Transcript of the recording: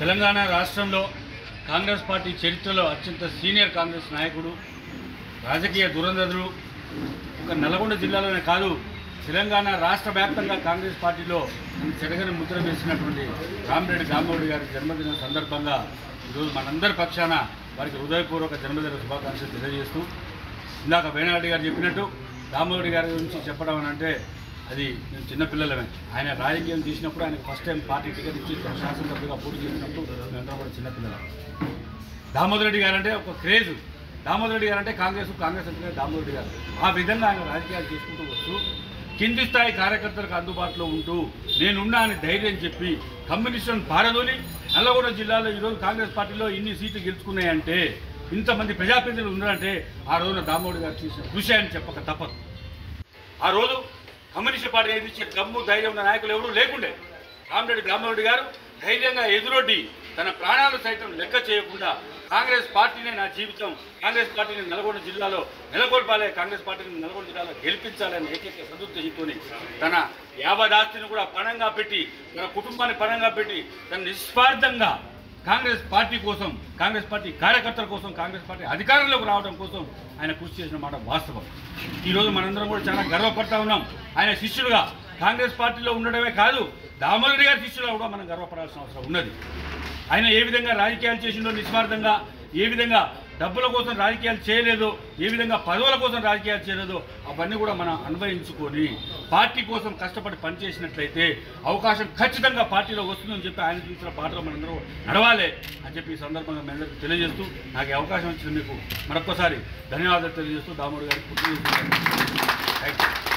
తెలంగాణ రాష్ట్రంలో కాంగ్రెస్ పార్టీ చరిత్రలో అత్యంత సీనియర్ కాంగ్రెస్ నాయకుడు, రాజకీయ దురంధరుడు, ఒక నల్గొండ జిల్లాలోనే కాదు తెలంగాణ రాష్ట్ర వ్యాప్తంగా కాంగ్రెస్ పార్టీలో చెరగని ముద్ర వేసినటువంటి రామిరెడ్డి దామోదర్ గారి జన్మదిన సందర్భంగా ఈరోజు మనందరి పక్షాన వారికి హృదయపూర్వక జన్మదిన శుభాకాంక్షలు తెలియజేస్తూ, ఇందాక వేణారెడ్డి గారు చెప్పినట్టు దామోదర్ గారి గురించి చెప్పడం అని అంటే అది మేము చిన్నపిల్లలమే. ఆయన రాజకీయం తీసినప్పుడు ఆయనకు ఫస్ట్ టైం పార్టీ టికెట్ ఇచ్చి శాసనసభ్యుగా పోటీ చేసినప్పుడు మేమందరం కూడా చిన్నపిల్లలు. దామోదర్ రెడ్డి గారు అంటే ఒక క్రేజు. దామోదర్ రెడ్డి గారు అంటే కాంగ్రెస్ అంటే దామోదర్ రెడ్డి గారు. ఆ విధంగా ఆయన రాజకీయాలు చేసుకుంటూ వస్తూ కింది స్థాయి కార్యకర్తలకు అందుబాటులో ఉంటూ నేనున్నా అని ధైర్యం చెప్పి కమ్యూనిస్టులను పారదోలి నల్లగొండ జిల్లాలో ఈరోజు కాంగ్రెస్ పార్టీలో ఇన్ని సీట్లు గెలుచుకున్నాయంటే, ఇంతమంది ప్రజాప్రతినిధులు ఉన్నారంటే ఆ రోజున దామోదర్ గారు చేసిన కృషి అని చెప్పక తప్పదు. ఆ రోజు కమ్యూనిస్టు పార్టీ ఎదిరించే దమ్ము ధైర్యం ఉన్న నాయకులు ఎవరూ లేకుండే. రామిరెడ్డి దామోదర్ గారు ధైర్యంగా ఎదురొడ్డి తన ప్రాణాలు సైతం లెక్క చేయకుండా కాంగ్రెస్ పార్టీనే నా జీవితం, కాంగ్రెస్ పార్టీని నల్గొండ జిల్లాలో నెలకొల్పాలి, కాంగ్రెస్ పార్టీని నల్గొండ జిల్లాలో గెలిపించాలని ఏకైక సదుద్దేశంతోని తన యావదాస్తిని కూడా పణంగా పెట్టి, తన కుటుంబాన్ని పణంగా పెట్టి, తన నిస్వార్థంగా కాంగ్రెస్ పార్టీ కోసం, కాంగ్రెస్ పార్టీ కార్యకర్తల కోసం, కాంగ్రెస్ పార్టీ అధికారంలోకి రావడం కోసం ఆయన కృషి చేసిన మాట వాస్తవం. ఈరోజు మనందరం కూడా చాలా గర్వపడతా ఉన్నాం. ఆయన శిష్యులుగా కాంగ్రెస్ పార్టీలో ఉండడమే కాదు, దామోదర్ గారి శిష్యులుగా కూడా మనం గర్వపడాల్సిన అవసరం ఉన్నది. ఆయన ఏ విధంగా రాజకీయాలు చేసిండో నిస్వార్థంగా, ఏ విధంగా డబ్బుల కోసం రాజకీయాలు చేయలేదో, ఏ విధంగా పదవుల కోసం రాజకీయాలు చేయలేదో అవన్నీ కూడా మనం అన్వయించుకొని పార్టీ కోసం కష్టపడి పనిచేసినట్లయితే అవకాశం ఖచ్చితంగా పార్టీలో వస్తుందని చెప్పి ఆయన చూసిన పాటలో మనందరూ నడవాలి అని చెప్పి ఈ సందర్భంగా మీ అందరికీ తెలియజేస్తూ, నాకు ఈ అవకాశం ఇచ్చిన మీకు మరొక్కసారి ధన్యవాదాలు తెలియజేస్తూ దామోదర్ గారికి పుట్టినరోజు. Thank you.